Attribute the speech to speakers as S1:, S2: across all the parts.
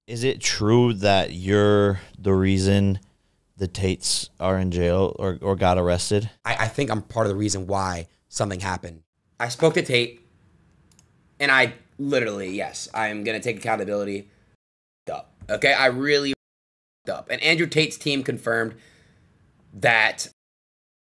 S1: Is it true that you're the reason the Tates are in jail or got arrested?
S2: I think I'm part of the reason why something happened. I spoke to Tate, and I literally, yes, I'm going to take accountability. Up. Okay, I really up. And Andrew Tate's team confirmed that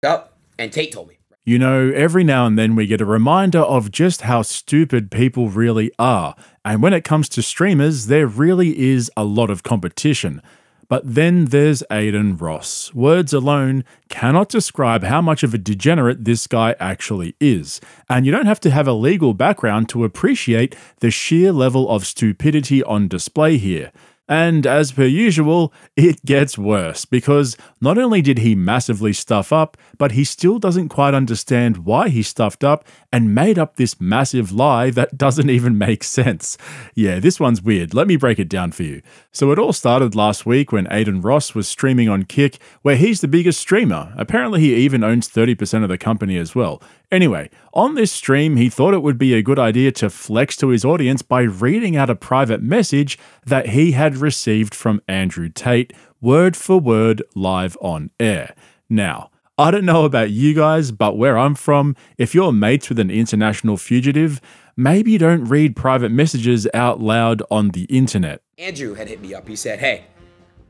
S2: up, and Tate told me.
S3: You know, every now and then we get a reminder of just how stupid people really are. And when it comes to streamers, there really is a lot of competition. But then there's Adin Ross. Words alone cannot describe how much of a degenerate this guy actually is. And you don't have to have a legal background to appreciate the sheer level of stupidity on display here. And as per usual, it gets worse, because not only did he massively stuff up, but he still doesn't quite understand why he stuffed up and made up this massive lie that doesn't even make sense. Yeah, this one's weird. Let me break it down for you. So it all started last week when Adin Ross was streaming on Kick, where he's the biggest streamer. Apparently he even owns 30% of the company as well. Anyway, on this stream, he thought it would be a good idea to flex to his audience by reading out a private message that he had received from Andrew Tate, word for word, live on air. Now, I don't know about you guys, but where I'm from, if you're mates with an international fugitive, maybe you don't read private messages out loud on the internet.
S2: Andrew had hit me up. He said, hey,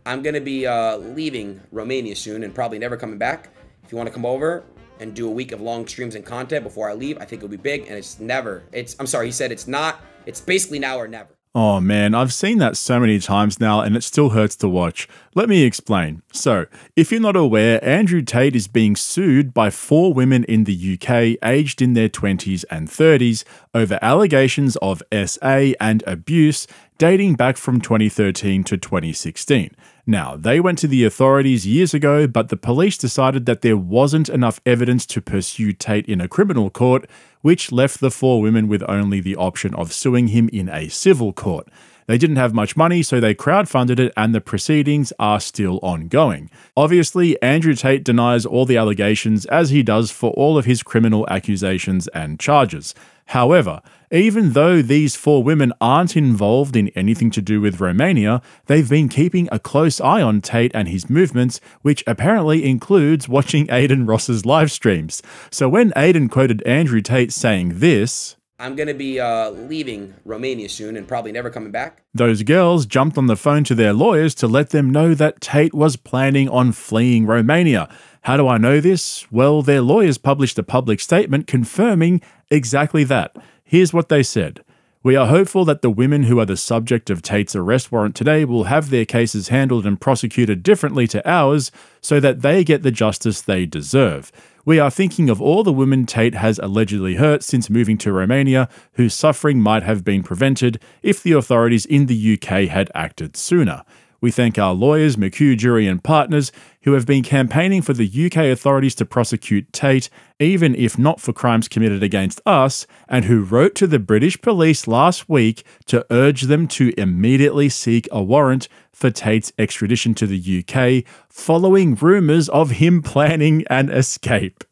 S2: I'm going to be leaving Romania soon and probably never coming back. If you want to come over and do a week of long streams and content before I leave, I think it'll be big. And I'm sorry, he said it's basically now or never.
S3: Oh man, I've seen that so many times now and it still hurts to watch. Let me explain. So, if you're not aware, Andrew Tate is being sued by 4 women in the UK aged in their 20s and 30s over allegations of SA and abuse dating back from 2013 to 2016. Now, they went to the authorities years ago, but the police decided that there wasn't enough evidence to pursue Tate in a criminal court, which left the 4 women with only the option of suing him in a civil court. They didn't have much money, so they crowdfunded it, and the proceedings are still ongoing. Obviously, Andrew Tate denies all the allegations, as he does for all of his criminal accusations and charges. However, even though these 4 women aren't involved in anything to do with Romania, they've been keeping a close eye on Tate and his movements, which apparently includes watching Adin Ross's live streams. So when Adin quoted Andrew Tate saying this,
S2: I'm going to be leaving Romania soon and probably never coming back,
S3: those girls jumped on the phone to their lawyers to let them know that Tate was planning on fleeing Romania. How do I know this? Well, their lawyers published a public statement confirming exactly that. Here's what they said. We are hopeful that the women who are the subject of Tate's arrest warrant today will have their cases handled and prosecuted differently to ours so that they get the justice they deserve. We are thinking of all the women Tate has allegedly hurt since moving to Romania, whose suffering might have been prevented if the authorities in the UK had acted sooner. We thank our lawyers, McHugh, Jury and partners who have been campaigning for the UK authorities to prosecute Tate, even if not for crimes committed against us, and who wrote to the British police last week to urge them to immediately seek a warrant for Tate's extradition to the UK, following rumours of him planning an escape.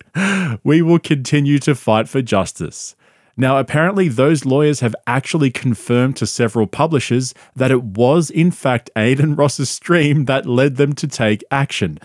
S3: We will continue to fight for justice. Now, apparently those lawyers have actually confirmed to several publishers that it was in fact Adin Ross's stream that led them to take action.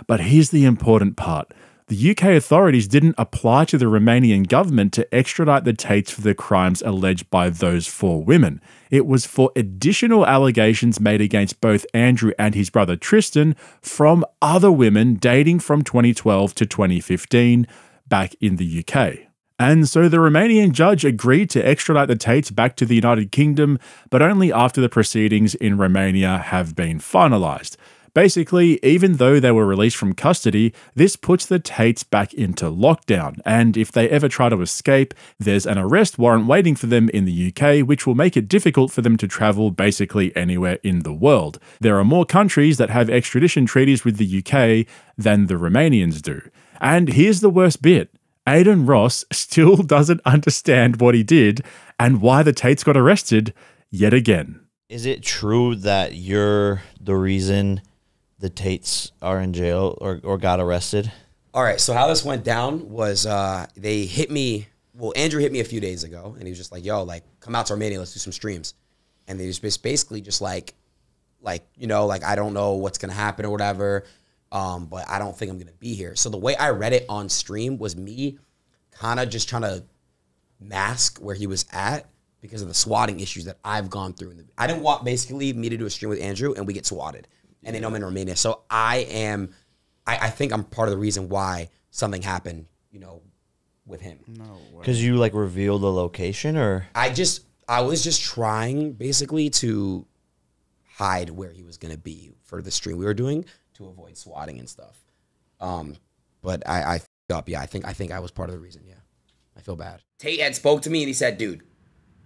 S3: But here's the important part. The UK authorities didn't apply to the Romanian government to extradite the Tates for the crimes alleged by those 4 women. It was for additional allegations made against both Andrew and his brother Tristan from other women dating from 2012 to 2015 back in the UK. And so the Romanian judge agreed to extradite the Tates back to the United Kingdom, but only after the proceedings in Romania have been finalised. Basically, even though they were released from custody, this puts the Tates back into lockdown, and if they ever try to escape, there's an arrest warrant waiting for them in the UK, which will make it difficult for them to travel basically anywhere in the world. There are more countries that have extradition treaties with the UK than the Romanians do. And here's the worst bit. Adin Ross still doesn't understand what he did and why the Tates got arrested yet again.
S1: Is it true that you're the reason the Tates are in jail or got arrested?
S2: All right, so how this went down was they hit me. Well, Andrew hit me a few days ago, and he was just like, yo, like, come out to Romania, let's do some streams. And they was basically just like, like, you know, like I don't know what's gonna happen or whatever, but I don't think I'm gonna be here. So the way I read it on stream was me kind of just trying to mask where he was at because of the swatting issues that I've gone through. I didn't want basically me to do a stream with Andrew and we get swatted, and they know I'm in Romania. So I think I'm part of the reason why something happened, you know, with him.
S1: No way. Because you like revealed the location, or
S2: I was just trying basically to hide where he was gonna be for the stream we were doing to avoid swatting and stuff. But I f***ed up. Yeah, I think I was part of the reason. Yeah, I feel bad. Tate had spoke to me and he said, "Dude,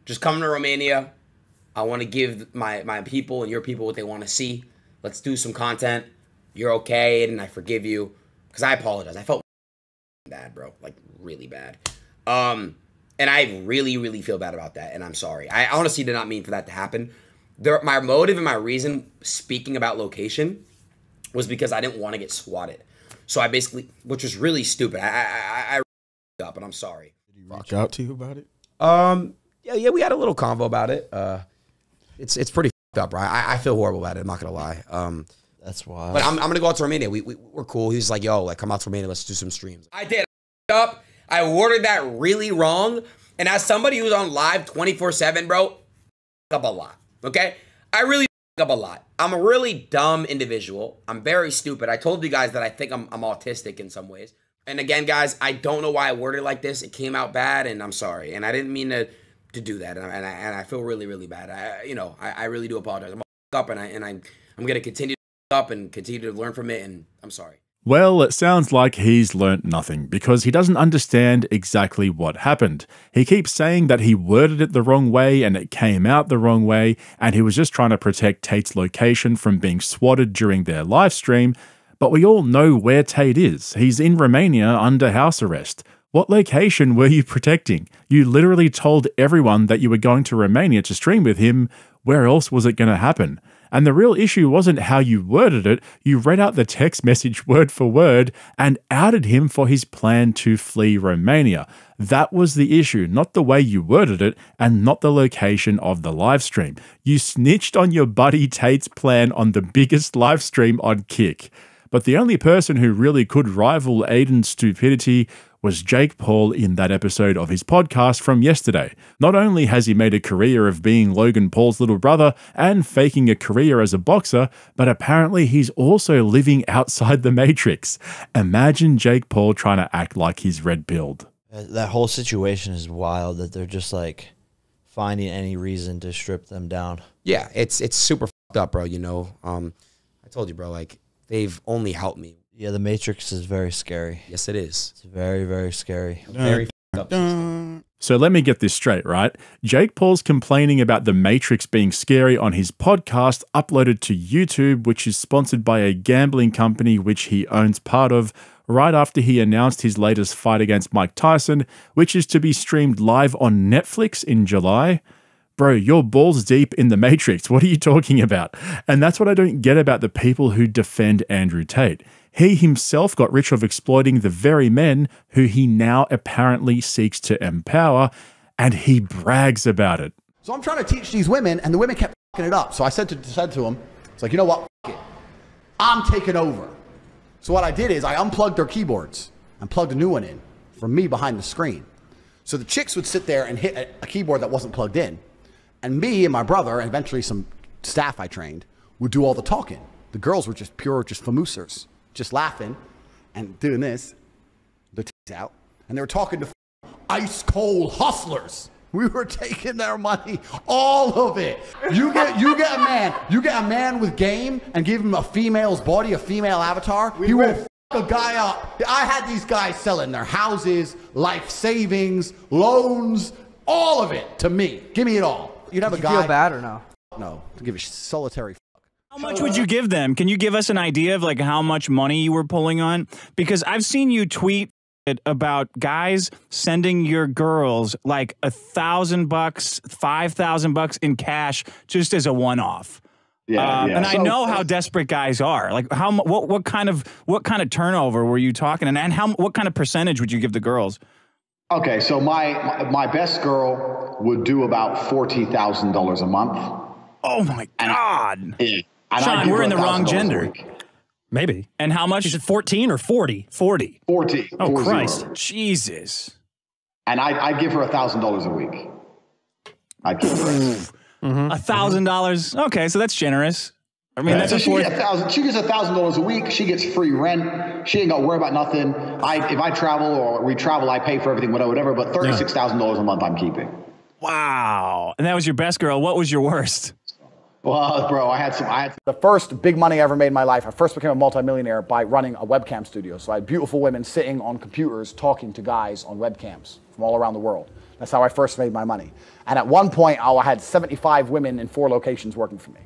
S2: just come to Romania. I want to give my people and your people what they want to see. Let's do some content. You're okay, and I forgive you." Because I apologize. I felt bad, bro. Like, really bad. And I really, really feel bad about that, and I'm sorry. I honestly did not mean for that to happen. My motive and my reason speaking about location was because I didn't want to get swatted. So I basically, which was really stupid. I up, and I'm sorry.
S4: Did he reach out to you about it?
S2: Yeah, we had a little convo about it. It's pretty up, right? I feel horrible about it. I'm not gonna lie.
S1: that's why.
S2: But I'm gonna go out to Romania. We're cool. He's like, yo, like come out to Romania. Let's do some streams. I did. Up. I worded that really wrong. And as somebody who's on live 24/7, bro, up a lot. Okay, I really up a lot. I'm a really dumb individual. I'm very stupid. I told you guys that I think I'm autistic in some ways. And again, guys, I don't know why I worded it like this. It came out bad, and I'm sorry. And I didn't mean to do that. And I feel really, really bad. I really do apologize. I'm up, and I'm gonna continue to up and continue to learn from it. And I'm sorry.
S3: Well, it sounds like he's learnt nothing because he doesn't understand exactly what happened. He keeps saying that he worded it the wrong way and it came out the wrong way, and he was just trying to protect Tate's location from being swatted during their live stream. But we all know where Tate is. He's in Romania under house arrest. What location were you protecting? You literally told everyone that you were going to Romania to stream with him. Where else was it going to happen? And the real issue wasn't how you worded it. You read out the text message word for word and outed him for his plan to flee Romania. That was the issue, not the way you worded it and not the location of the live stream. You snitched on your buddy Tate's plan on the biggest live stream on Kick. But the only person who really could rival Adin's stupidity was Jake Paul in that episode of his podcast from yesterday. Not only has he made a career of being Logan Paul's little brother and faking a career as a boxer, but apparently he's also living outside the Matrix. Imagine Jake Paul trying to act like he's red-pilled.
S1: That whole situation is wild that they're just like finding any reason to strip them down.
S2: Yeah, it's super fucked up, bro. You know, I told you, bro, like they've only helped me.
S1: Yeah, the Matrix is very scary.
S2: Yes, it is.
S1: It's very, very scary.
S2: Very up.
S3: So let me get this straight, right? Jake Paul's complaining about the Matrix being scary on his podcast uploaded to YouTube, which is sponsored by a gambling company which he owns part of, right after he announced his latest fight against Mike Tyson, which is to be streamed live on Netflix in July. Bro, you're balls deep in the Matrix. What are you talking about? And that's what I don't get about the people who defend Andrew Tate. He himself got rich of exploiting the very men who he now apparently seeks to empower, and he brags about it.
S5: So I'm trying to teach these women, and the women kept f***ing it up. So I said to them, it's like, you know what, f*** it. I'm taking over. So what I did is I unplugged their keyboards and plugged a new one in from me behind the screen. So the chicks would sit there and hit a keyboard that wasn't plugged in. And me and my brother, and eventually some staff I trained, would do all the talking. The girls were just pure, just famoosers, just laughing and doing this, their tits out. And they were talking to ice cold hustlers. We were taking their money, all of it. You get a man with game and give him a female's body, a female avatar. He will f a guy up. I had these guys selling their houses, life savings, loans, all of it to me. Give me it all. You'd have a guy.
S6: Feel bad or no?
S5: No, to give a solitary.
S6: How much would you give them? Can you give us an idea of like how much money you were pulling on? Because I've seen you tweet about guys sending your girls like $1,000, $5,000 in cash just as a one-off. Yeah, and I know how desperate guys are. Like, what kind of turnover were you talking? And what kind of percentage would you give the girls?
S7: Okay, so my best girl would do about $40,000 a month.
S6: Oh my God!
S7: And
S6: Sean, we're in the wrong
S7: $1,000 a
S6: gender.
S7: week.
S4: Maybe.
S6: And how much?
S4: Is it 14 or 40?
S6: 40.
S7: 40.
S4: Oh,
S7: 40.
S4: Christ.
S6: Jesus.
S7: And I'd give her $1,000 a week. I'd give her
S6: $1,000. Okay, so that's generous. I mean, that's
S7: so
S6: a
S7: she
S6: fourth.
S7: gets $1,000 a week. She gets free rent. She ain't got to worry about nothing. If I travel or we travel, I pay for everything, whatever. But $36,000 a month I'm keeping.
S6: Wow. And that was your best girl. What was your worst?
S7: Well, bro, I had
S5: The first big money I ever made in my life, I first became a multimillionaire by running a webcam studio. So I had beautiful women sitting on computers talking to guys on webcams from all around the world. That's how I first made my money. And at one point, I had 75 women in 4 locations working for me,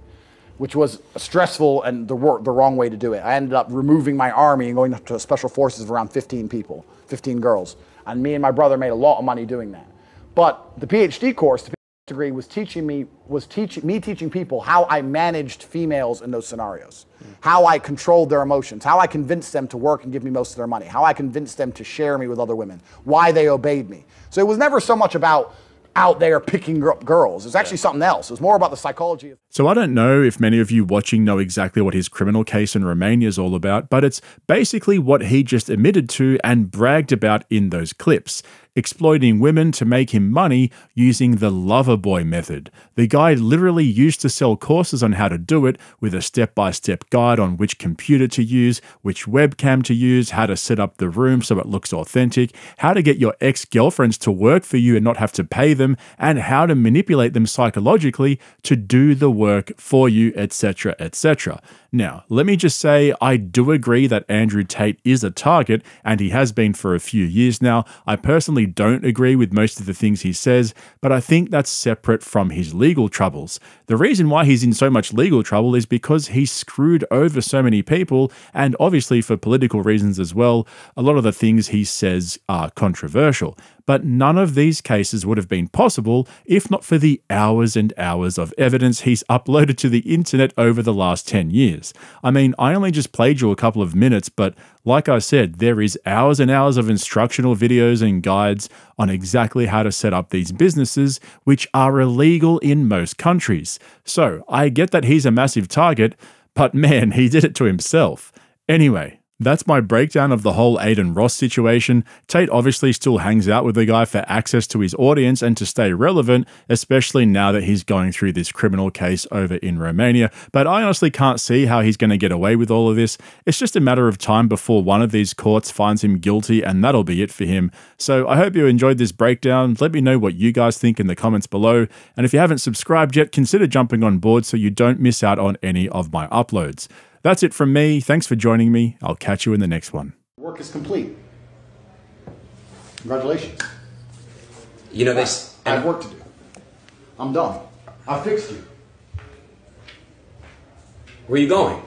S5: which was stressful and the wrong way to do it. I ended up removing my army and going to special forces of around 15 people, 15 girls. And me and my brother made a lot of money doing that. But the PhD course, the degree was teaching people how I managed females in those scenarios, how I controlled their emotions, how I convinced them to work and give me most of their money, how I convinced them to share me with other women, why they obeyed me. So it was never so much about out there picking up girls. It was actually something else. It was more about the psychology.
S3: So I don't know if many of you watching know exactly what his criminal case in Romania is all about, but it's basically what he just admitted to and bragged about in those clips. Exploiting women to make him money using the lover boy method. The guy literally used to sell courses on how to do it with a step-by-step guide on which computer to use, which webcam to use, how to set up the room so it looks authentic, how to get your ex-girlfriends to work for you and not have to pay them, and how to manipulate them psychologically to do the work for you, etc., etc. Now, let me just say, I do agree that Andrew Tate is a target, and he has been for a few years now. I personally don't agree with most of the things he says, but I think that's separate from his legal troubles. The reason why he's in so much legal trouble is because he screwed over so many people, and obviously for political reasons as well. A lot of the things he says are controversial. But none of these cases would have been possible if not for the hours and hours of evidence he's uploaded to the internet over the last 10 years. I mean, I only just played you a couple of minutes, but like I said, there is hours and hours of instructional videos and guides on exactly how to set up these businesses, which are illegal in most countries. So I get that he's a massive target, but man, he did it to himself. Anyway, that's my breakdown of the whole Adin Ross situation. Tate obviously still hangs out with the guy for access to his audience and to stay relevant, especially now that he's going through this criminal case over in Romania. But I honestly can't see how he's going to get away with all of this. It's just a matter of time before one of these courts finds him guilty, and that'll be it for him. So I hope you enjoyed this breakdown. Let me know what you guys think in the comments below. And if you haven't subscribed yet, consider jumping on board so you don't miss out on any of my uploads. That's it from me. Thanks for joining me. I'll catch you in the next one.
S5: Work is complete. Congratulations.
S2: You know this.
S5: I have work to do. I'm done. I fixed you.
S2: Where are you going?